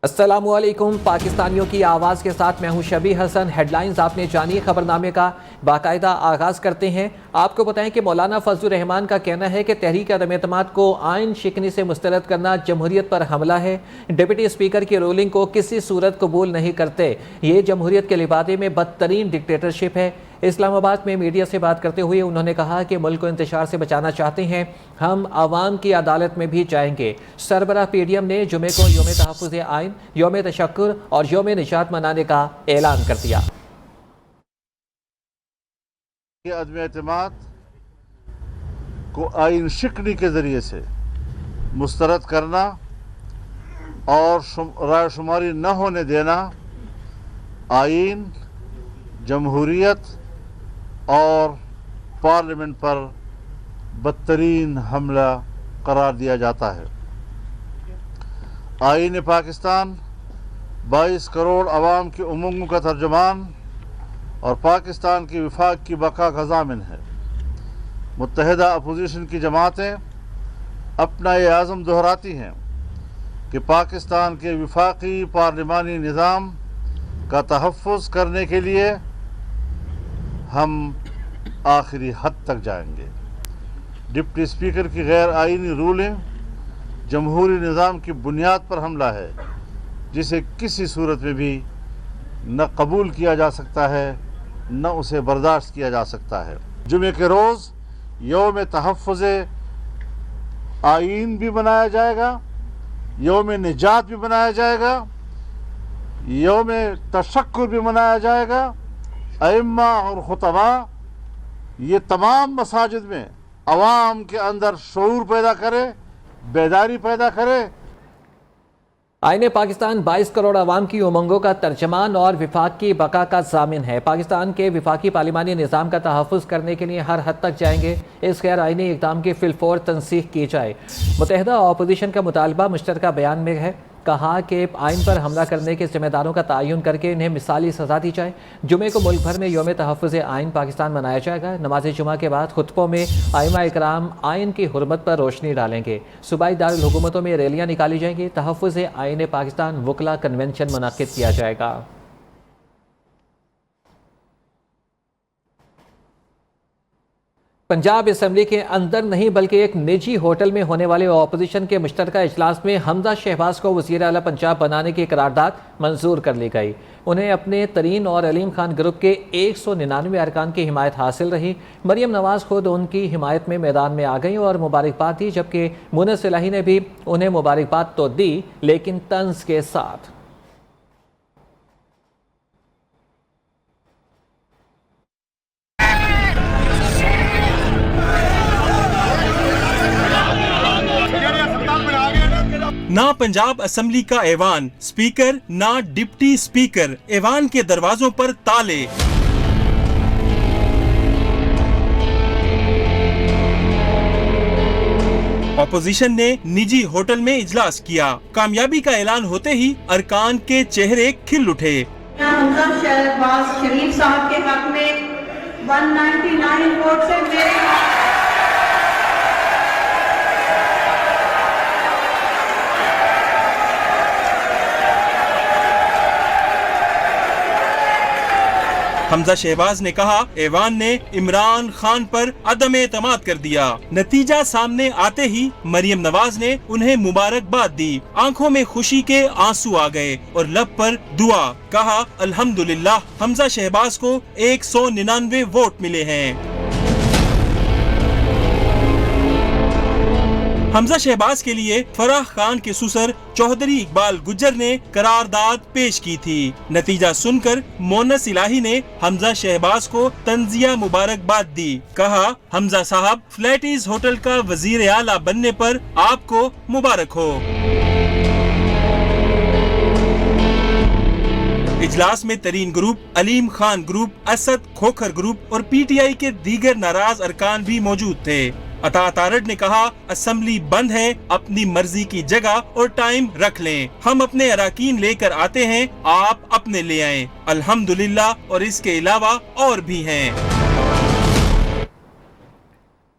अस्सलामुअलैकुम। पाकिस्तानियों की आवाज़ के साथ मैं हूं शबी हसन। हेडलाइंस आपने जानी। खबरनामे का बाकायदा आगाज़ करते हैं। आपको बताएं कि मौलाना फजलुर रहमान का कहना है कि तहरीक अदम-ए-एतमाद को आइन शिकनी से मुस्तरद करना जमहूरियत पर हमला है। डिप्टी स्पीकर की रूलिंग को किसी सूरत कबूल नहीं करते। ये जमहूरियत के लिबादे में बदतरीन डिक्टेटरशिप है। इस्लामाबाद में मीडिया से बात करते हुए उन्होंने कहा कि मुल्क को इंतशार से बचाना चाहते हैं, हम आवाम की अदालत में भी जाएंगे। सरबराह पीडीएम ने जुमे को योम तहफ़्फ़ुज़ आइन, योम तशक्कुर और योम निजात मनाने का ऐलान कर दिया। अदम-ए-एतमाद को आइन शिकनी के ज़रिए से मुस्तरद करना और रायशुमारी न होने देना आइन, जमहूरियत और पार्लियामेंट पर बदतरीन हमला करार दिया जाता है। आइन पाकिस्तान 22 करोड़ अवाम की उमंगों का तर्जुमान और पाकिस्तान की विफाक की बका का ज़ामिन है। मुत्तहिदा अपोजिशन की जमातें अपना ये आज़म दोहराती हैं कि पाकिस्तान के विफाकी पार्लिमानी निज़ाम का तहफ़्फ़ुज़ करने के लिए हम आखिरी हद तक जाएंगे। डिप्टी स्पीकर की गैर आइनी रूलिंग जमहूरी निज़ाम की बुनियाद पर हमला है, जिसे किसी सूरत में भी न कबूल किया जा सकता है न उसे बर्दाश्त किया जा सकता है। जुमे के रोज़ यौम तहफ़्फ़ुज़ आइन भी मनाया जाएगा, यौम निजात भी मनाया जाएगा, यौम तशक्कुर भी मनाया जाएगा। अइम्मा और खुतबा ये तमाम मसाजिद में अवाम के अंदर शऊर पैदा करे, बेदारी पैदा करे। आईने पाकिस्तान 22 करोड़ अवाम की उमंगों का तर्जमान और विफाक की बका का ज़ामिन है। पाकिस्तान के विफाकी पार्लिमानी निज़ाम का तहफ़्फ़ुज़ करने के लिए हर हद तक जाएंगे। इस गैर आइनी इक़दाम की फिलफौर तनसीख की जाए। मुत्तहिदा अपोजिशन का मुतालबा मुश्तरका बयान में है। कहा कि आइन पर हमला करने के ज़िम्मेदारों का तयन करके इन्हें मिसाली सज़ा दी जाए। जुमे को मुल्क भर में योम तहफ़्फ़ुज़ आइन पाकिस्तान मनाया जाएगा। नमाज जुमा के बाद खुतबों में आइमा इकराम आइन की हुर्मत पर रोशनी डालेंगे। सूबाई दारुल हुकूमतों में रैलियाँ निकाली जाएंगी। तहफ़्फ़ुज़ आइन पाकिस्तान वकला कन्वेंशन मुनक़्क़िद किया जाएगा। पंजाब असम्बली के अंदर नहीं बल्कि एक निजी होटल में होने वाले अपोजिशन के मुश्तरका इजलास में हमजा शहबाज को वज़ीर आला पंजाब बनाने की करारदाद मंजूर कर ली गई। उन्हें अपने तरीन और अलीम खान ग्रुप के 199 अरकान की हिमायत हासिल रही। मरियम नवाज खुद उनकी हिमायत में मैदान में आ गई और मुबारकबाद दी, जबकि मुनस इलाही ने भी उन्हें मुबारकबाद तो दी लेकिन तंज के साथ। ना पंजाब असेंबली का ऐवान, स्पीकर ना डिप्टी स्पीकर, ऐवान के दरवाजों पर ताले। अपोजिशन ने निजी होटल में इजलास किया। कामयाबी का ऐलान होते ही अरकान के चेहरे खिल उठे। हमजा शहबाज शरीफ साहब के हक में 199 वोट से मेरे हमजा शहबाज ने कहा, ऐवान ने इमरान खान पर अदम एतमाद कर दिया। नतीजा सामने आते ही मरियम नवाज ने उन्हें मुबारकबाद दी। आंखों में खुशी के आंसू आ गए और लब पर दुआ। कहा, अल्हम्दुलिल्लाह, हमजा शहबाज को 199 वोट मिले हैं। हमजा शहबाज के लिए फराह खान के सुसर चौधरी इकबाल गुज्जर ने करारदाद पेश की थी। नतीजा सुनकर मोनस इलाही ने हमजा शहबाज को तंजिया मुबारकबाद दी। कहा, हमजा साहब, फ्लैटीज होटल का वजीर आला बनने पर आपको मुबारक हो। इजलास में तरीन group, Aleem Khan group, Asad Khokhar group और पीटीआई के दीगर नाराज अरकान भी मौजूद थे। अता तारड़ ने कहा, असेंबली बंद है, अपनी मर्जी की जगह और टाइम रख लें। हम अपने अराकीन लेकर आते हैं, आप अपने ले आएं। अल्हम्दुलिल्लाह, और इसके अलावा और भी हैं।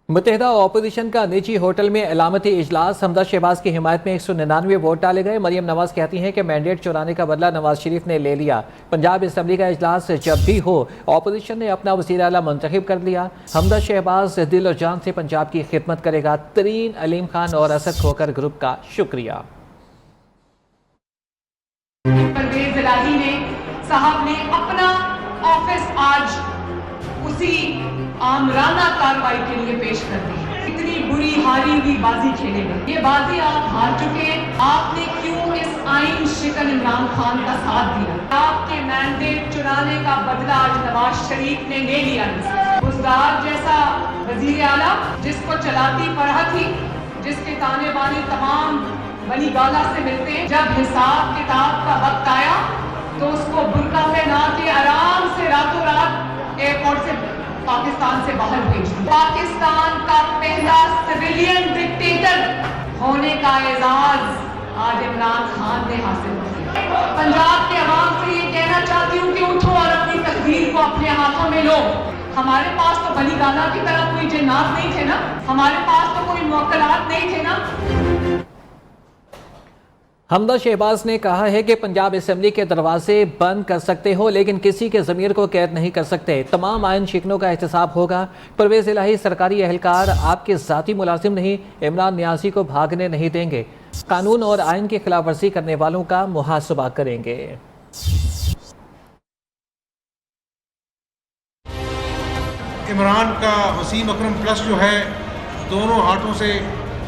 मुत्तहिदा अपोजिशन का निजी होटल में अलामती इजलास। हमजा शहबाज की हिमायत में 199 वोट डाले गए। मरियम नवाज कहती हैं कि मैंडेट चुराने का बदला नवाज शरीफ ने ले लिया। पंजाब असम्बली का इजलास जब भी हो अपोजिशन ने अपना वज़ीर आला मुंतखब कर लिया। हमजा शहबाज दिल और जान से पंजाब की खिदमत करेगा। तरीन, अलीम खान और असद खोकर ग्रुप का शुक्रिया। परवेज इलाही ने साहब ने अपना ऑफिस आज उसी आमराना कार्रवाई के लिए पेश कर दी। इतनी बुरी हारी हुई बाजी खेलेगा। ये बाजी आप हार चुके हैं। आपने क्यों इस आइन शिकन इमरान खान का साथ दिया? आपके मैंडेट चुराने का बदला आज नवाज शरीफ ने ले लिया। बुजदार जैसा वजीर आला जिसको चलाती फरहत थी, जिसके ताने बाने तमाम बनी गाला से मिलते हैं, जब हिसाब किताब का वक्त आया तो उसको बुर्का पहना के आराम से रातों रात एयरपोर्ट से पाकिस्तान से बाहर भेज दिया। पाकिस्तान का पहला सिविलियन डिक्टेटर होने का एजाज आज इमरान खान ने हासिल किया। पंजाब के अवाम से ये कहना चाहती हूँ कि उठो और अपनी तकदीर को अपने हाथों में लो। हमारे पास तो बली गाला की तरह कोई जिन्नात नहीं थे ना, हमारे पास तो कोई मुवक्किलात नहीं थे ना। हमजा शहबाज ने कहा है कि पंजाब असम्बली के दरवाजे बंद कर सकते हो लेकिन किसी के ज़मीर को कैद नहीं कर सकते। तमाम आइन शिकनों का एहतसाब होगा। परवेज इलाही सरकारी एहलकार आपके ज़ाती मुलाजिम नहीं, इमरान नियाज़ी को भागने नहीं देंगे। कानून और आइन की खिलाफ वर्जी करने वालों का मुहासबा करेंगे। इमरान का वसीम अकरम प्लस जो है दोनों हाथों से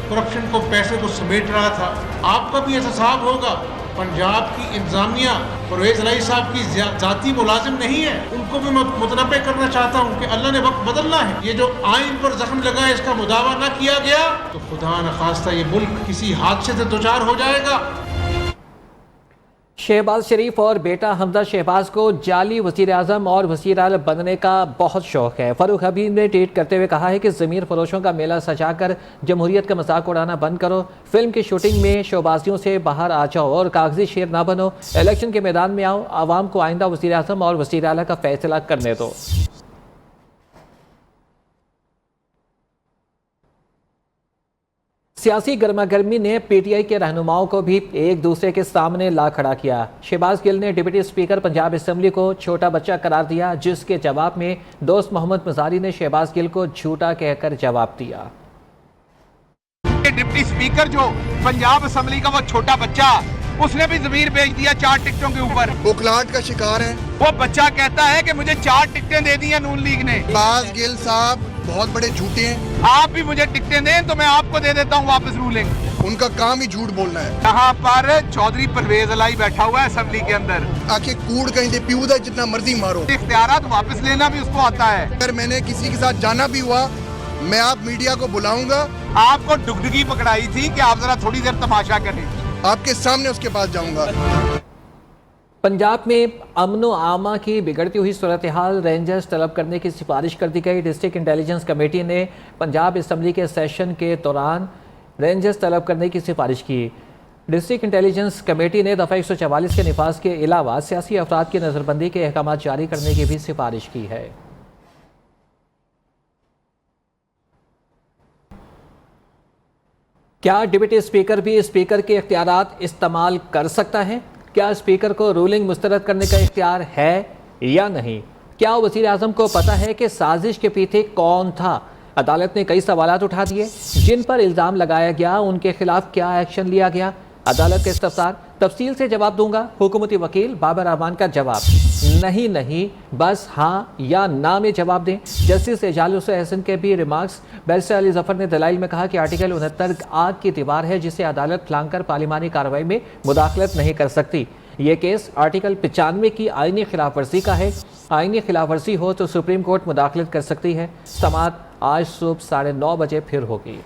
करप्शन को, पैसे को समेट रहा था। आपका भी एहसास होगा पंजाब की इंतजामिया परवेज इलाही साहब की जाती मुलाजिम नहीं है। उनको भी मैं मुतनब्बे करना चाहता हूँ कि अल्लाह ने वक्त बदलना है। ये जो आइन पर जख्म लगा है इसका मुदावा न किया गया तो खुदा न खास्ता ये मुल्क किसी हादसे से दोचार हो जाएगा। शहबाज शरीफ और बेटा हमजा शहबाज को जाली वज़ीर आज़म और वज़ीर आला बनने का बहुत शौक़ है। फारूक हबीब ने ट्वीट करते हुए कहा है कि ज़मीर फरोशों का मेला सजाकर जमहूरियत का मजाक उड़ाना बंद करो। फिल्म की शूटिंग में शोबाजियों से बाहर आ जाओ और कागजी शेर ना बनो। इलेक्शन के मैदान में आओ, आवाम को आइंदा वज़ीर आज़म और वज़ीर आला का फैसला करने दो। सियासी गर्मा गर्मी ने पीटीआई के रहनुमाओं को भी एक दूसरे के सामने ला खड़ा किया। शहबाज गिल ने डिप्टी स्पीकर पंजाब असम्बली को छोटा बच्चा करार दिया, जिसके जवाब में दोस्त मोहम्मद मजारी ने शहबाज गिल को झूठा कहकर जवाब दिया। डिप्टी स्पीकर जो पंजाब असम्बली का वो छोटा बच्चा, उसने भी ज़मीर बेच दिया 4 टिकटों के ऊपर। बुकलाहट का शिकार है। वो बच्चा कहता है कि मुझे 4 टिकटें दे दी हैं नून लीग ने। शहबाज गिल साहब बहुत बड़े झूठे हैं। आप भी मुझे टिकटें दें तो मैं आपको दे देता हूँ वापस रूलिंग। उनका काम ही झूठ बोलना है। यहाँ पर चौधरी परवेज इलाही बैठा हुआ है असम्बली के अंदर। आके कूड़ कहीं दे पीऊदा जितना मर्जी मारो, इख्तियारात वापस लेना भी उसको आता है। अगर मैंने किसी के साथ जाना भी हुआ मैं आप मीडिया को बुलाऊंगा। आपको डुगडुगी पकड़ाई थी कि आप जरा थोड़ी देर तमाशा करें, आपके सामने उसके पास जाऊंगा। पंजाब में अमनो आमा की बिगड़ती हुई सूरत हाल रेंजर्स तलब करने की सिफारिश कर दी गई। डिस्ट्रिक्ट इंटेलिजेंस कमेटी ने पंजाब असम्बली के सेशन के दौरान रेंजर्स तलब करने की सिफारिश की। डिस्ट्रिक्ट इंटेलिजेंस कमेटी ने दफ़ा 144 के निफाज के अलावा सियासी अफराद की नज़रबंदी के अहकाम जारी करने की भी सिफारिश की है। क्या डिप्टी स्पीकर भी स्पीकर के इख्तियारात इस्तेमाल कर सकता है? क्या स्पीकर को रूलिंग मुस्तरद करने का इख्तियार है या नहीं? क्या वज़ीर आज़म को पता है कि साजिश के पीछे कौन था? अदालत ने कई सवालात उठा दिए। जिन पर इल्ज़ाम लगाया गया उनके खिलाफ क्या एक्शन लिया गया? अदालत के इस्तफसार तफसील से जवाब दूंगा। हुकूमती वकील बाबर रहमान का जवाब, नहीं बस हाँ या ना में जवाब दें। जस्टिस एजाज एहसन के भी रिमार्क्स। बैरिस्टर अली जफर ने दलाइल में कहा कि आर्टिकल 69 आग की दीवार है जिसे अदालत लांघकर पार्लिमानी कार्रवाई में मुदाखलत नहीं कर सकती। ये केस आर्टिकल 95 की आईनी खिलाफ वर्जी का है। आईनी खिलाफ वर्जी हो तो सुप्रीम कोर्ट मुदाखलत कर सकती है। समाअत आज सुबह 9:30 बजे फिर होगी।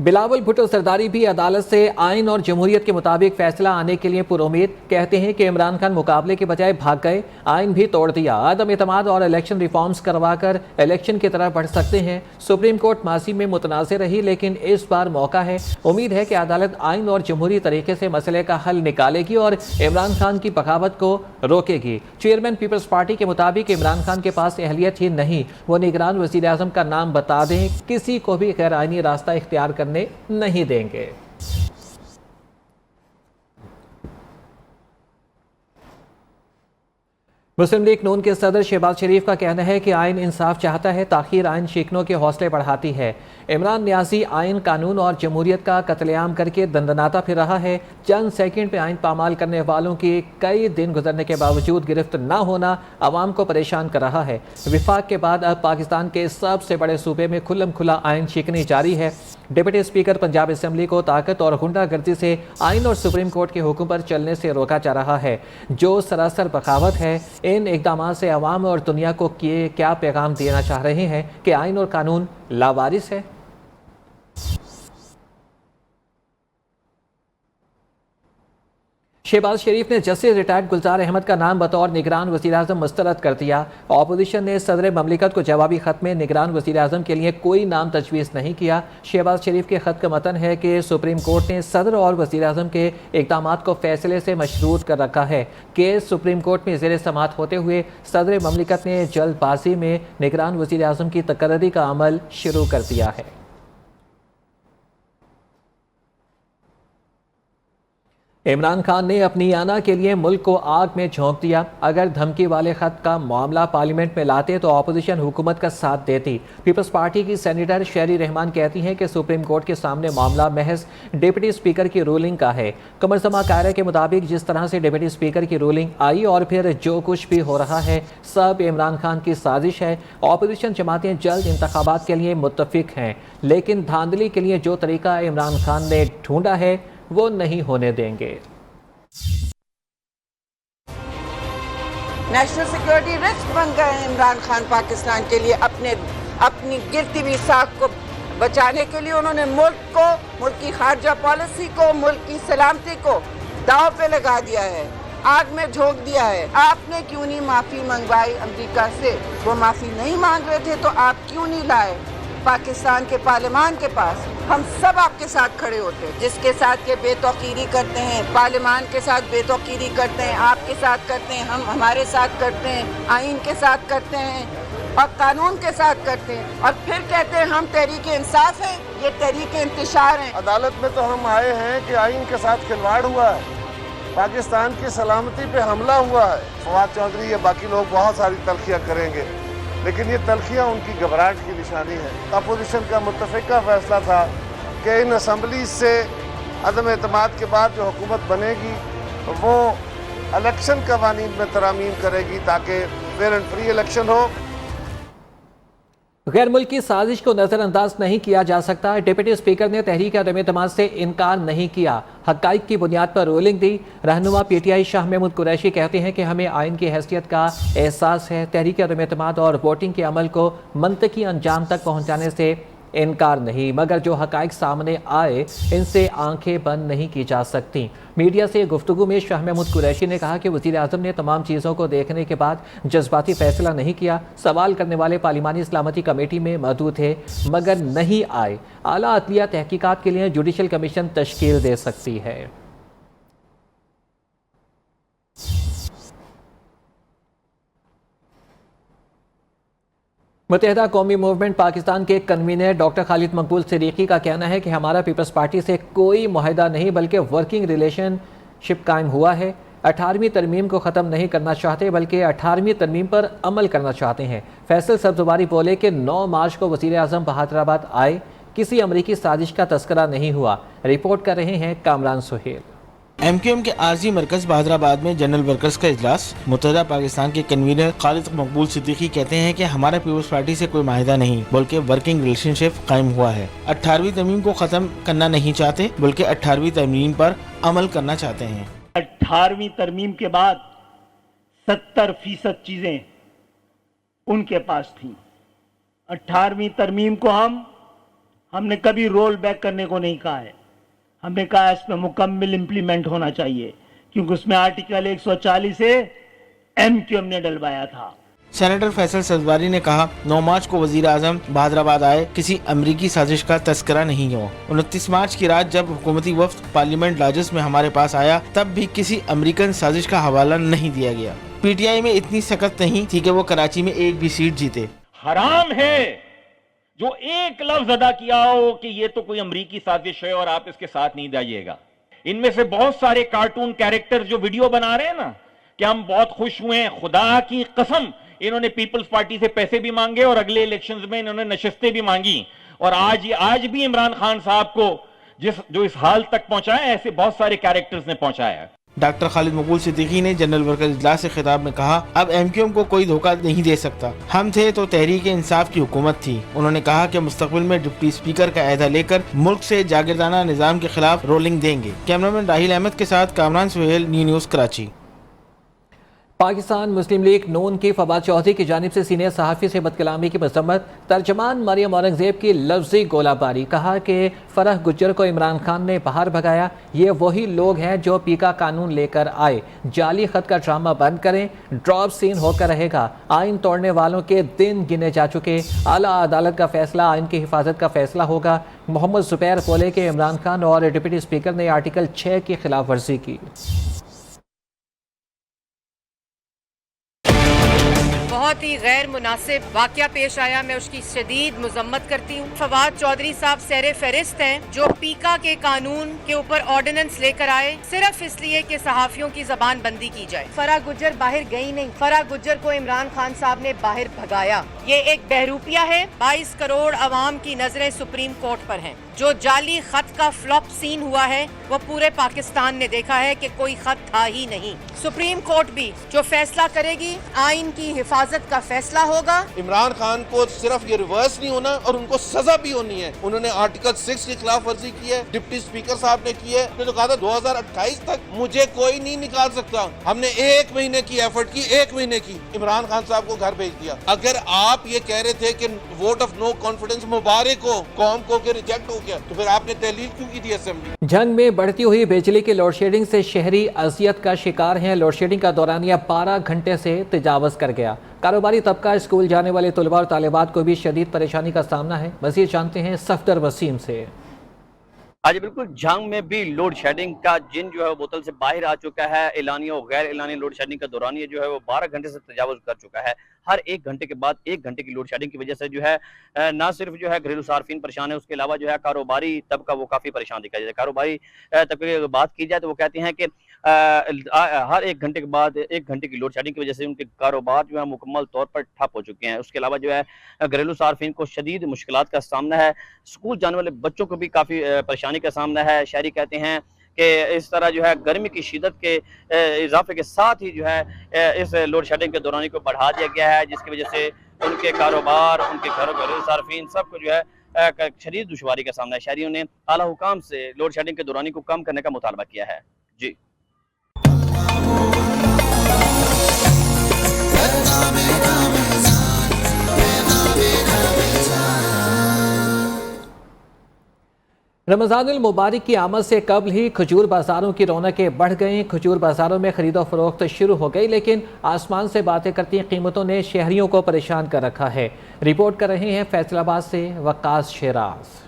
बिलावल भुट्टो सरदारी भी अदालत से आइन और जमहूरियत के मुताबिक फैसला आने के लिए पुरुमीद। कहते हैं कि इमरान खान मुकाबले के बजाय भाग गए, आइन भी तोड़ दिया, अदम एतमाद और इलेक्शन रिफॉर्म्स करवा कर इलेक्शन की तरफ बढ़ सकते हैं। सुप्रीम कोर्ट माजी में मुतनाज़ रही, लेकिन इस बार मौका है। उम्मीद है कि अदालत आइन और जमहूरी तरीके से मसले का हल निकालेगी और इमरान खान की बगावत को रोकेगी। चेयरमैन पीपल्स पार्टी के मुताबिक इमरान खान के पास अहलियत ही नहीं, वो निगरान वज़ीर आज़म का नाम बता दें, किसी को भी गैर आइनी रास्ता इख्तियार करने नहीं देंगे। मुस्लिम लीग नून के सदर शहबाज शरीफ का कहना है कि आइन इंसाफ चाहता है, ताखीर आइन शिकनों के हौसले बढ़ाती है। इमरान न्यासी आइन, कानून और जमहूरियत का कत्लेआम करके दंदनाता फिर रहा है। चंद सेकंड पे आइन पामाल करने वालों की कई दिन गुजरने के बावजूद गिरफ्त न होना अवाम को परेशान कर रहा है। विफाक के बाद अब पाकिस्तान के सबसे बड़े सूबे में खुल्लम खुला आइन शिकनी जारी है। डिप्टी स्पीकर पंजाब असम्बली को ताकत और गुंडागर्दी से आइन और सुप्रीम कोर्ट के हुक्म पर चलने से रोका जा रहा है, जो सरासर बगावत है। इन इक़दामात से अवाम और दुनिया को क्या पैगाम देना चाह रहे हैं कि आइन और कानून लावारिस है? शहबाज शरीफ ने जस्टिस रिटायर्ड गुलजार अहमद का नाम बतौर निगरान वज़ीर आज़म मुस्तरद कर दिया। अपोजिशन ने सदर ममलिकत को जवाबी ख़त में निगरान वज़ीर आज़म के लिए कोई नाम तजवीज़ नहीं किया। शहबाज शरीफ के ख़त का मतन है कि सुप्रीम कोर्ट ने सदर और वज़ीर आज़म के इक़दामात को फैसले से मशरूत कर रखा है। केस सुप्रीम कोर्ट में ज़ेर समाअत होते हुए सदर ममलिकत ने जल्दबाजी में निगरान वज़ीर आज़म की तकर्री का अमल शुरू कर दिया है। इमरान खान ने अपनी आना के लिए मुल्क को आग में झोंक दिया। अगर धमकी वाले खत का मामला पार्लियामेंट में लाते तो अपोजिशन हुकूमत का साथ देती। पीपल्स पार्टी की सेनेटर शेरी रहमान कहती हैं कि सुप्रीम कोर्ट के सामने मामला महज डिप्टी स्पीकर की रूलिंग का है। कमरसमा कायरे के मुताबिक जिस तरह से डिप्टी स्पीकर की रूलिंग आई और फिर जो कुछ भी हो रहा है, सब इमरान खान की साजिश है। अपोजिशन जमातें जल्द इंतखाबात के लिए मुत्तफिक हैं, लेकिन धांधली के लिए जो तरीका इमरान खान ने ढूंढा है वो नहीं होने देंगे। नेशनल सिक्योरिटी रिस्क बन गए इमरान खान पाकिस्तान के लिए। अपनी गिरती हुई साख को बचाने के लिए उन्होंने मुल्क को, मुल्क की खारजा पॉलिसी को, मुल्क की सलामती को दांव पे लगा दिया है, आग में झोंक दिया है। आपने क्यों नहीं माफ़ी मंगवाई अमेरिका से? वो माफ़ी नहीं मांग रहे थे तो आप क्यों नहीं लाए पाकिस्तान के पार्लियामान के पास? हम सब आपके साथ खड़े होते हैं। जिसके साथ ये बेतौकीरी करते हैं, पार्लियामान के साथ बेतौकीरी करते हैं, आपके साथ करते हैं, हम हमारे साथ करते हैं, आइन के साथ करते हैं और कानून के साथ करते हैं, और फिर कहते हैं हम तहरीक इंसाफ हैं। ये तहरीक इंतशार हैं। अदालत में तो हम आए हैं कि आइन के साथ खिलवाड़ हुआ है, पाकिस्तान की सलामती पे हमला हुआ है। फवाद चौधरी या बाकी लोग बहुत सारी तलखियाँ करेंगे, लेकिन ये तलखियाँ उनकी घबराहट की निशानी है। अपोजिशन का मुत्तफ़िका फैसला था कि इन असम्बली से अदम एतमाद के बाद जो हुकूमत बनेगी वो इलेक्शन कवानीन में तरामीम करेगी ताकि फेयर एंड फ्री इलेक्शन हो। गैर मुल्की साजिश को नज़रअंदाज नहीं किया जा सकता। डिप्टी स्पीकर ने तहरीक अदम एतमाद से इनकार नहीं किया, हक़ाइक़ की बुनियाद पर रूलिंग दी। रहनुमा PTI शाह महमूद कुरैशी कहते हैं कि हमें आइन की हैसियत का एहसास है। तहरीक अदम एतमाद और वोटिंग के अमल को मंतकी अंजाम तक पहुँचाने से इनकार नहीं, मगर जो हक़ाइक़ सामने आए इनसे आंखें बंद नहीं की जा सकती। मीडिया से गुफ्तगू में शाह महमूद कुरैशी ने कहा कि वज़ीर आज़म ने तमाम चीज़ों को देखने के बाद जज्बाती फैसला नहीं किया। सवाल करने वाले पार्लिमानी सलामती कमेटी में मौजूद थे मगर नहीं आए। आला अदलिया तहकीकात के लिए जुडिशल कमीशन तश्कील दे सकती है। मुत्तहिदा कौमी मूवमेंट पाकिस्तान के कन्वीनर डॉक्टर खालिद मकबूल सिद्दीकी का कहना है कि हमारा पीपल्स पार्टी से कोई मुआहिदा नहीं बल्कि वर्किंग रिलेशनशिप कायम हुआ है। 18वीं तरमीम को ख़त्म नहीं करना चाहते बल्कि 18वीं तरमीम पर अमल करना चाहते हैं। फैसल सब्ज़वारी बोले कि 9 मार्च को वज़ीर आज़म बहादुराबाद आए, किसी अमरीकी साजिश का तस्करा नहीं हुआ। रिपोर्ट कर रहे हैं कामरान सुहेल। MQM के आरजी मरकज बहादुराबाद में जनरल वर्कर्स का इजलास। मुत्तहिदा पाकिस्तान के कन्वीनर खालिद मकबूल सिद्दीकी कहते हैं कि हमारा पीपल्स पार्टी से कोई माहिदा नहीं बल्कि वर्किंग रिलेशनशिप कायम हुआ है। 18वीं तरमीम को खत्म करना नहीं चाहते बल्कि 18वीं तरमीम पर अमल करना चाहते हैं। 18वीं तरमीम के बाद 70% चीजें उनके पास थी। 18वीं तरमीम को हम हमने कभी रोल बैक करने को नहीं कहा है। हमने कहा इस पे मुकम्मल इम्प्लीमेंट होना चाहिए, क्योंकि उसमें आर्टिकल 140 से MQM ने डलवाया था। सेनेटर फैसल सजवारी ने कहा 9 मार्च को वजीर आजम बहादुराबाद आए, किसी अमरीकी साजिश का तस्करा नहीं हो। 29 मार्च की रात जब हुकूमती वफ्द पार्लियामेंट लाजस में हमारे पास आया तब भी किसी अमरीकन साजिश का हवाला नहीं दिया गया। PTI में इतनी सख्त नहीं थी कि वो कराची में एक भी सीट जीते। हराम है जो एक लफ्ज अदा किया हो कि ये तो कोई अमरीकी साजिश है और आप इसके साथ नहीं जाइएगा। इनमें से बहुत सारे कार्टून कैरेक्टर जो वीडियो बना रहे हैं ना कि हम बहुत खुश हुए हैं, खुदा की कसम इन्होंने पीपल्स पार्टी से पैसे भी मांगे और अगले इलेक्शंस में इन्होंने नशिस्तें भी मांगी, और आज भी इमरान खान साहब को जो इस हाल तक पहुंचाया, ऐसे बहुत सारे कैरेक्टर्स ने पहुंचाया। डॉक्टर खालिद मकबूल सिद्दीकी ने जनरल वर्कर इजलास से खिताब में कहा, अब MQM को कोई धोखा नहीं दे सकता। हम थे तो तहरीक इंसाफ की हुकूमत थी। उन्होंने कहा कि मुस्तकबिल में डिप्टी स्पीकर का अहदा लेकर मुल्क से जागीरदाना निजाम के खिलाफ रोलिंग देंगे। कैमरामैन राहिल अहमद के साथ कामरान सुहेल, न्यूज़ कराची। पाकिस्तान मुस्लिम लीग नून की फवाद चौधरी की जानिब से सीनियर सहाफ़ी से बदकलामी की मज़म्मत। तर्जमान मरियम औरंगज़ेब की लफ्ज़ी गोलाबारी। कहा कि फरह गुज्जर को इमरान खान ने बाहर भगाया। ये वही लोग हैं जो पीका कानून लेकर आए। जाली खत का ड्रामा बंद करें, ड्रॉप सीन होकर रहेगा। आइन तोड़ने वालों के दिन गिने जा चुके। आला अदालत का फैसला आइन की हिफाजत का फैसला होगा। मोहम्मद जुबैर बोले कि इमरान खान और डिप्टी स्पीकर ने आर्टिकल 6 की खिलाफ वर्जी की। बहुत ही गैर मुनासिब वाक़या पेश आया, मैं उसकी शदीद मजम्मत करती हूँ। फवाद चौधरी साहब सैरे फहरिस्त हैं जो पीका के कानून के ऊपर ऑर्डिनेंस लेकर आए सिर्फ इसलिए कि सहाफ़ियों की जबान बंदी की जाए। फराह गुज्जर बाहर गई नहीं, फराह गुज्जर को इमरान खान साहब ने बाहर भगाया। ये एक बहरूपिया है। 22 करोड़ अवाम की नजरें सुप्रीम कोर्ट पर हैं। जो जाली खत का फ्लॉप सीन हुआ है वो पूरे पाकिस्तान ने देखा है कि कोई खत था ही नहीं। सुप्रीम कोर्ट भी जो फैसला करेगी आइन की हिफाजत का फैसला होगा। इमरान खान को सिर्फ ये रिवर्स नहीं होना और उनको सजा भी होनी है। उन्होंने आर्टिकल 6 की खिलाफ वर्जी की है, डिप्टी स्पीकर साहब ने की है। तो कहा था 2028 तक मुझे कोई नहीं निकाल सकता। हमने 1 महीने की एफर्ट की, 1 महीने की, इमरान खान साहब को घर भेज दिया। अगर आप ये कह रहे थे कि वोट ऑफ नो कॉन्फिडेंस मुबारक हो कौम को कि रिजेक्ट हो गया, तो फिर आपने तहलील क्यों की थी असेंबली? जंग में बढ़ती हुई बिजली की लोड शेडिंग से शहरी अजियत का शिकार हैं। लोड शेडिंग का दौरानिया 12 घंटे से तजावज़ कर गया। कारोबारी तबका, स्कूल जाने वाले तलबा और तालिबात को भी शदीद परेशानी का सामना है। मज़ीद जानते हैं सफदर वसीम से। आज बिल्कुल जंग में भी लोड शेडिंग का जिन जो है वो बोतल से बाहर आ चुका है। एलानी और गैर एलानी लोड शेडिंग का दौरानिया जो है वो 12 घंटे से तजावुज़ कर चुका है। हर 1 घंटे के बाद 1 घंटे की लोड शेडिंग की वजह से जो है ना सिर्फ जो है घरेलू सार्फिन परेशान है, उसके अलावा जो है कारोबारी तबका वो काफ़ी परेशान दिखाई देता है। कारोबारी तबके की बात की जाए तो वो कहते हैं कि हर 1 घंटे के बाद 1 घंटे की लोड शेडिंग की वजह से उनके कारोबार जो है मुकम्मल तौर पर ठप हो चुके हैं। उसके अलावा जो है घरेलू सार्फिन को शदीद मुश्किलात का सामना है। स्कूल जाने वाले बच्चों को भी काफ़ी परेशानी का सामना है। शहरी कहते हैं कि इस तरह जो है गर्मी की शिद्दत के इजाफे के साथ ही जो है इस लोड शेडिंग के दौरान को बढ़ा दिया गया है, जिसकी वजह से उनके कारोबार, उनके घरों घरेलू सार्फिन सबको जो है शदीद दुश्वारी का सामना है। शहरियों ने आला हुकाम से लोड शेडिंग के दौरान को कम करने का मुतालबा किया है। जी रमज़ानुल मुबारक की आमद से कबल ही खजूर बाज़ारों की रौनकें बढ़ गईं। खजूर बाज़ारों में खरीदो फरोख्त शुरू हो गई, लेकिन आसमान से बातें करती कीमतों ने शहरियों को परेशान कर रखा है। रिपोर्ट कर रहे हैं फैसलाबाद से वक्कास शेराज।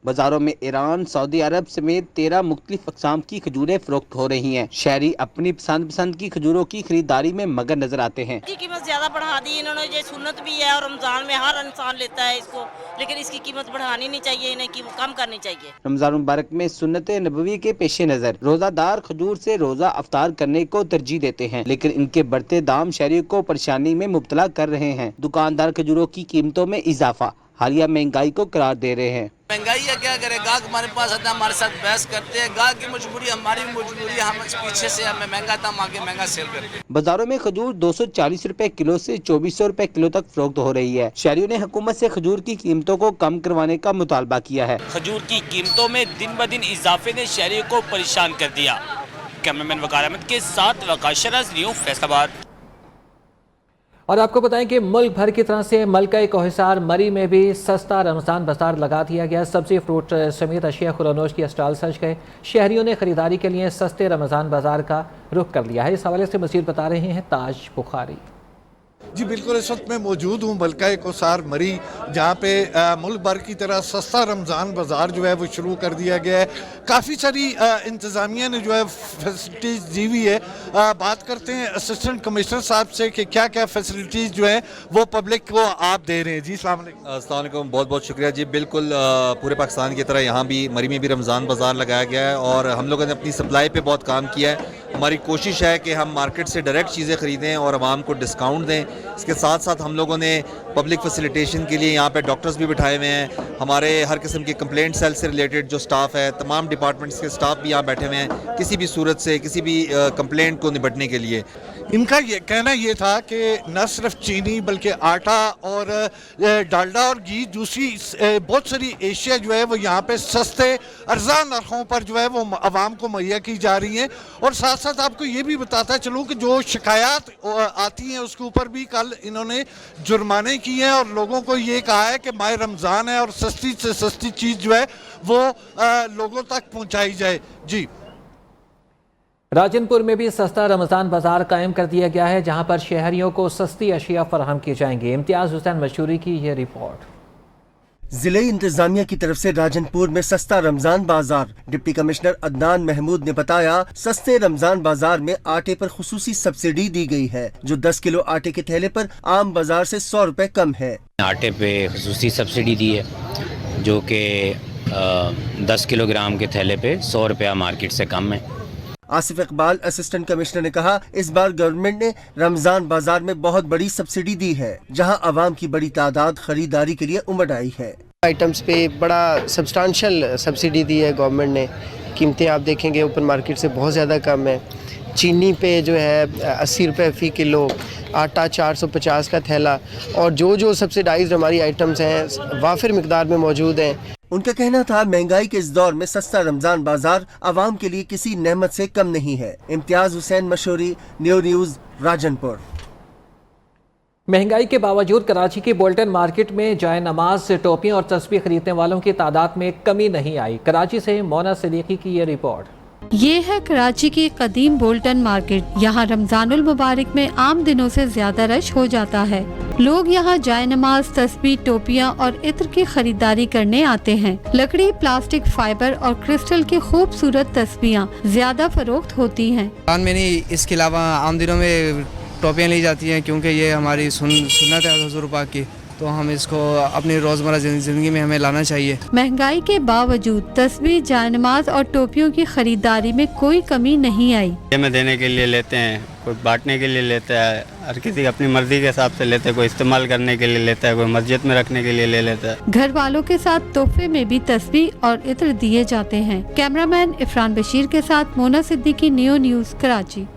बाजारों में ईरान, सऊदी अरब समेत 13 मुख्तलिफ अक़साम की खजूरें फरोख्त हो रही हैं। शहरी अपनी पसंद की खजूरों की खरीदारी में मगन नजर आते हैं। इसकी कीमत ज्यादा बढ़ा दी इन्होंने। ये सुन्नत भी है और रमजान में हर इंसान लेता है इसको, लेकिन इसकी कीमत बढ़ानी नहीं चाहिए, इन्हें कम करनी चाहिए। रमजान मुबारक में सुन्नत नबवी के पेश नजर रोजादार खजूर से रोजा अफ्तार करने को तरजीह देते हैं, लेकिन इनके बढ़ते दाम शहरियों को परेशानी में मुब्तला कर रहे हैं। दुकानदार खजूरों की कीमतों में इजाफा हालिया महंगाई को करार दे रहे हैं। महंगाई है, क्या करे, गाहक हमारे पास आता है, हमारे साथ बहस करते हैं। गाहक की मजबूरी, हमारी मजबूरी, हम पीछे से हमें महंगा दाम आगे महंगा सेल करते हैं। बाजारों में खजूर 240 रुपए किलो से 2400 रुपए किलो तक फरोख्त हो रही है। शहरियों ने हुकूमत से खजूर की कीमतों को कम करवाने का मुतालबा किया है। खजूर की कीमतों में दिन ब दिन इजाफे ने शहरियों को परेशान कर दिया। कैमरामैन वकार अहमद के साथ वकास शेराज, न्यूज़ फैसलाबाद। और आपको बताएं कि मुल्क भर की तरह से मलका कोहिसार मरी में भी सस्ता रमज़ान बाजार लगा दिया गया। सब्जी फ्रूट समेत अशिया खुरानोश की स्टॉल सज गए। शहरियों ने खरीदारी के लिए सस्ते रमज़ान बाजार का रुख कर लिया है। इस हवाले से मज़ीद बता रहे हैं ताज बुखारी। जी बिल्कुल, इस वक्त मैं मौजूद हूँ मलका कोहिसार मरी, जहाँ पे मुल्क भर की तरह सस्ता रमज़ान बाज़ार जो है वो शुरू कर दिया गया है। काफ़ी सारी इंतज़ामिया ने जो है फैसिलिटीज़ दी हुई है। बात करते हैं असिस्टेंट कमिश्नर साहब से कि क्या क्या फैसिलिटीज़ जो है वो पब्लिक को आप दे रहे हैं। जी अस्सलाम वालेकुम। बहुत बहुत शुक्रिया जी। बिल्कुल पूरे पाकिस्तान की तरह यहाँ भी मरी में भी रमज़ान बाज़ार लगाया गया है और हम लोगों ने अपनी सप्लाई पे बहुत काम किया है। हमारी कोशिश है कि हम मार्केट से डायरेक्ट चीज़ें ख़रीदें और आवाम को डिस्काउंट दें। इसके साथ साथ हम लोगों ने पब्लिक फैसिलिटेशन के लिए यहाँ पे डॉक्टर्स भी बिठाए हुए हैं। हमारे हर किस्म के कंप्लेंट सेल से रिलेटेड जो स्टाफ है, तमाम डिपार्टमेंट्स के स्टाफ भी यहाँ बैठे हुए हैं किसी भी सूरत से किसी भी कंप्लेंट को निपटने के लिए। इनका ये कहना ये था कि न सिर्फ चीनी बल्कि आटा और डालडा और घी, दूसरी बहुत सारी एशिया जो है वो यहाँ पे सस्ते अर्ज़ा नरखों पर जो है वो आवाम को मुहैया की जा रही हैं। और साथ साथ आपको ये भी बताता चलूँ कि जो शिकायत आती हैं उसके ऊपर भी कल इन्होंने जुर्माने किए हैं और लोगों को ये कहा है कि माह रमज़ान है और सस्ती से सस्ती चीज़ जो है वो लोगों तक पहुँचाई जाए। जी राजनपुर में भी सस्ता रमज़ान बाजार कायम कर दिया गया है, जहां पर शहरियों को सस्ती अशिया फराहम की जाएंगी। इम्तियाज़ हुसैन मशहूरी की ये रिपोर्ट। जिले इंतजामिया की तरफ से राजनपुर में सस्ता रमजान बाजार। डिप्टी कमिश्नर अदनान महमूद ने बताया, सस्ते रमजान बाजार में आटे पर खुसूसी सब्सिडी दी गई है, जो 10 किलो आटे के थैले पर आम बाजार से 100 रुपए कम है। आटे पे खुसूसी सब्सिडी दी है, जो कि 10 किलोग्राम के थैले पे 100 रुपया मार्केट से कम है। आसिफ इकबाल असिस्टेंट कमिश्नर ने कहा, इस बार गवर्नमेंट ने रमजान बाजार में बहुत बड़ी सब्सिडी दी है, जहां आवाम की बड़ी तादाद खरीदारी के लिए उमड़ आई है। आइटम्स पे बड़ा सब्सटेंशियल सब्सिडी दी है गवर्नमेंट ने। कीमतें आप देखेंगे ओपन मार्केट से बहुत ज़्यादा कम है। चीनी पे जो है 80 रुपये फ़ी किलो, आटा 450 का थैला, और जो सब्सिडाइज्ड हमारी आइटम्स हैं वाफिर मिकदार में मौजूद हैं। उनका कहना था, महंगाई के इस दौर में सस्ता रमजान बाजार आवाम के लिए किसी नेमत से कम नहीं है। Imtiaz Hussain Mashhoori, new news, Rajanpur. महंगाई के बावजूद कराची की बोल्टन मार्केट में जाए नमाज, टोपियां और तस्बीह खरीदने वालों की तादाद में कमी नहीं आई। कराची से मोना सिद्दीकी की ये रिपोर्ट। ये है कराची की कदीम बोल्टन मार्केट। यहाँ रमजानुल मुबारक में आम दिनों से ज्यादा रश हो जाता है। लोग यहाँ जाए नमाज, तस्बीह, टोपियाँ और इत्र की खरीदारी करने आते हैं। लकड़ी, प्लास्टिक, फाइबर और क्रिस्टल की खूबसूरत तस्बीहां ज्यादा फरोख्त होती हैं। में नहीं, इसके अलावा आम दिनों में टोपियाँ ली जाती हैं, क्योंकि ये हमारी सुन्नत है हुज़ूर पाक की, तो हम इसको अपनी रोज़मर्रा ज़िंदगी में हमें लाना चाहिए। महंगाई के बावजूद तस्बीह, जायनमाज और टोपियों की खरीदारी में कोई कमी नहीं आई। में देने के लिए लेते हैं, कोई बांटने के लिए लेता है, हर किसी अपनी मर्जी के हिसाब से लेते हैं, कोई इस्तेमाल करने के लिए लेता है, कोई मस्जिद में रखने के लिए ले लेता है। घर वालों के साथ तोहफे में भी तस्बीह और इत्र दिए जाते हैं। कैमरामैन इफरान बशीर के साथ मोना सिद्दीकी, न्यू न्यूज़, कराची।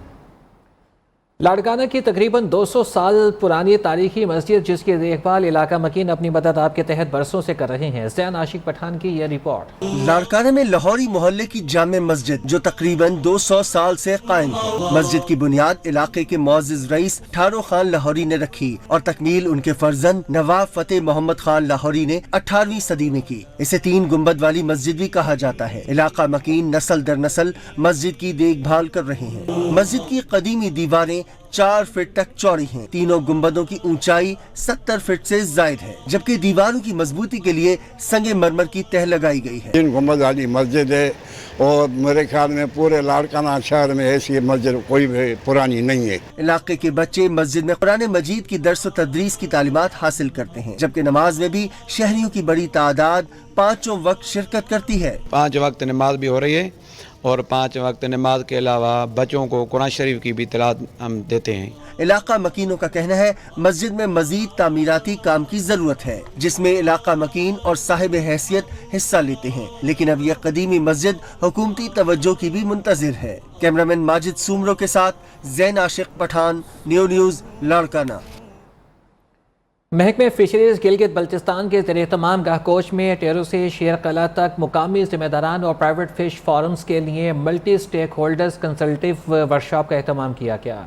लाड़काना की तकरीबन 200 साल पुरानी तारीखी मस्जिद, जिसकी देखभाल इलाका मकीन अपनी मदद आप के तहत बरसों से कर रहे हैं। ज़ैन आशिक पठान की यह रिपोर्ट। लाड़काना में लाहौरी मोहल्ले की जामे मस्जिद, जो तकरीबन 200 साल से कायम है। मस्जिद की बुनियाद इलाके के मुअज़्ज़िज़ रईस ठारो खान लाहौरी ने रखी और तकमील उनके फर्जंद नवाब फतेह मोहम्मद खान लाहौरी ने 18वीं सदी में की। इसे 3 गुंबद वाली मस्जिद भी कहा जाता है। इलाका मकीन नस्ल दर नस्ल मस्जिद की देखभाल कर रहे हैं। मस्जिद की कदीमी दीवारें 4 फीट तक चौड़ी हैं। तीनों गुंबदों की ऊंचाई 70 फीट से जायद है, जबकि दीवारों की मजबूती के लिए संगे मरमर की तह लगाई गई है। 3 गुंबद वाली मस्जिद है और मेरे ख्याल में पूरे लाड़काना शहर में ऐसी मस्जिद कोई भी पुरानी नहीं है। इलाके के बच्चे मस्जिद में कुरान मजीद की दर्स व तदरीस की तालीमात हासिल करते हैं, जबकि नमाज में भी शहरियों की बड़ी तादाद 5 वक्त शिरकत करती है। 5 वक्त नमाज भी हो रही है और 5 वक्त नमाज के अलावा बच्चों को कुरान शरीफ की भी तिलावत हम देते हैं। इलाका मकीनों का कहना है, मस्जिद में मजीद तामीराती काम की जरूरत है, जिसमें इलाका मकीन और साहिब हैसियत हिस्सा लेते हैं, लेकिन अब यह कदीमी मस्जिद हुकूमती तवज्जो की भी मुंतजिर है। कैमरामैन माजिद सुमरो के साथ ज़ैन आशिक पठान, न्यू न्यूज़, लाड़काना। महकमे फिशरीज गिलगित बल्तिस्तान के ज़रिए तमाम गाहकोच में टेरू से शेर कला तक मुकामी ज़िम्मेदारान और प्राइवेट फिश फार्म्स के लिए मल्टी स्टेक होल्डर्स कंसल्टिव वर्कशॉप का एहतमाम किया गया।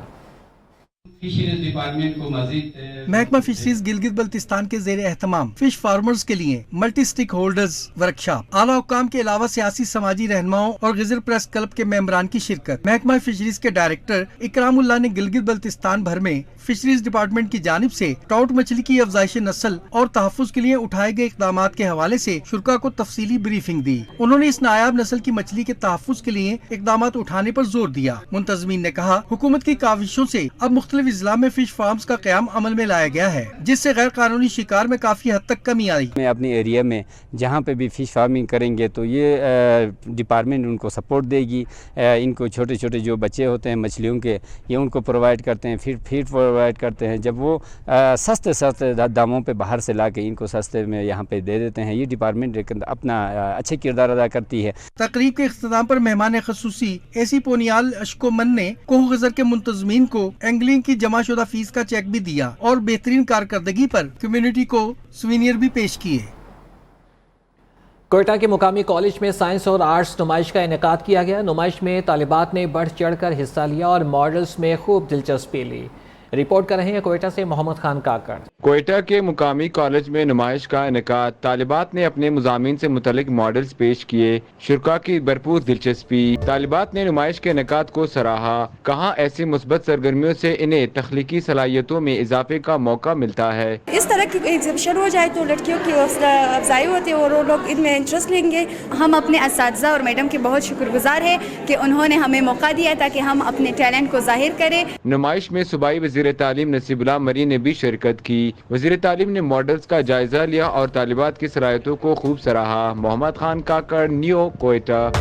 फिशरीज डिपार्टमेंट को मजीद महकमा फिशरीज गिलगित बल्तिस्तान के जेर एहतमाम फिश फार्मर्स के लिए मल्टी स्टेक होल्डर्स वर्कशॉप, आला हुक्काम के अलावा सियासी समाजी रहनुमाओं और गिजर प्रेस क्लब के मेंबरान की शिरकत। महकमा फिशरीज के डायरेक्टर इकरामुल्लाह ने गिलगित बल्तिस्तान भर में फिशरीज डिपार्टमेंट की जानिब से ट्राउट मछली की अफजाइश नस्ल और तहफ़्फ़ुज़ के लिए उठाए गए इक़दाम के हवाले से शुरा को तफसीली ब्रीफिंग दी। उन्होंने इस नायाब नस्ल की मछली के तहफ़्फ़ुज़ के लिए इक़दाम उठाने पर जोर दिया। मुंतज़मीन ने कहा, हुकूमत की काविशों से अब मुख्तलिफ इज़ला में फिश फार्म्स का क़याम अमल में लाया गया है, जिससे गैर कानूनी शिकार में काफ़ी हद तक कमी आई। मैं अपनी एरिया में जहाँ पे भी फ़िश फार्मिंग करेंगे तो ये डिपार्टमेंट उनको सपोर्ट देगी। इनको छोटे छोटे जो बच्चे होते हैं मछलियों के, ये उनको प्रोवाइड करते हैं, फिर फीड प्रोवाइड करते हैं। जब वो सस्ते दामों पे बाहर से ला के इनको सस्ते में यहाँ पे दे देते हैं, ये डिपार्टमेंट अपना अच्छे किरदार अदा करती है। तकरीब के इख्तिताम पर मेहमान खसूसी एसी पोनियाल अशकोमन ने कोह गजर के मुंतज़मीन को एंगलिंग की जमाशुदा फीस का चेक भी दिया और बेहतरीन कारकर्दगी पर कम्युनिटी को सुवीनियर भी पेश किए। कोयटा के मुकामी कॉलेज में साइंस और आर्ट्स नुमाइश का इनेकाद किया गया। नुमाइश में तालिबात ने बढ़ चढ़ कर हिस्सा लिया और मॉडल्स में खूब दिलचस्पी ली। रिपोर्ट कर रहे हैं कोयटा से मोहम्मद खान काकड़। कोयटा के मुकामी कॉलेज में नुमाइश का इनेकाद, तालिबात ने अपने मुजामिन से मुतल्लिक मॉडल्स पेश किए, शुरा की भरपूर दिलचस्पी। तालिबात ने नुमाइश के इनेकाद को सराहा, कहा ऐसी मुस्बत सरगर्मियों से इन्हें तख्लीकी सलाहियतों में इजाफे का मौका मिलता है। इस तरह की एग्जिबिशन हो जाए तो लड़कियों की हौसला अफजाई होती है और वो लोग इनमें इंटरेस्ट लेंगे। हम अपने असातिज़ा और मैडम के बहुत शुक्रगुजार हैं कि उन्होंने हमें मौका दिया ताकि हम अपने टैलेंट को जाहिर करें। नुमाइश में सूबाई वज़ीर तालीम नसीबुल्लाह मरी ने भी शिरकत की। वज़ीर तालीम ने मॉडल्स का जायजा लिया और तालिबात की सलाहियतों को खूब सराहा। मोहम्मद खान काकड़, न्यू कोयटा।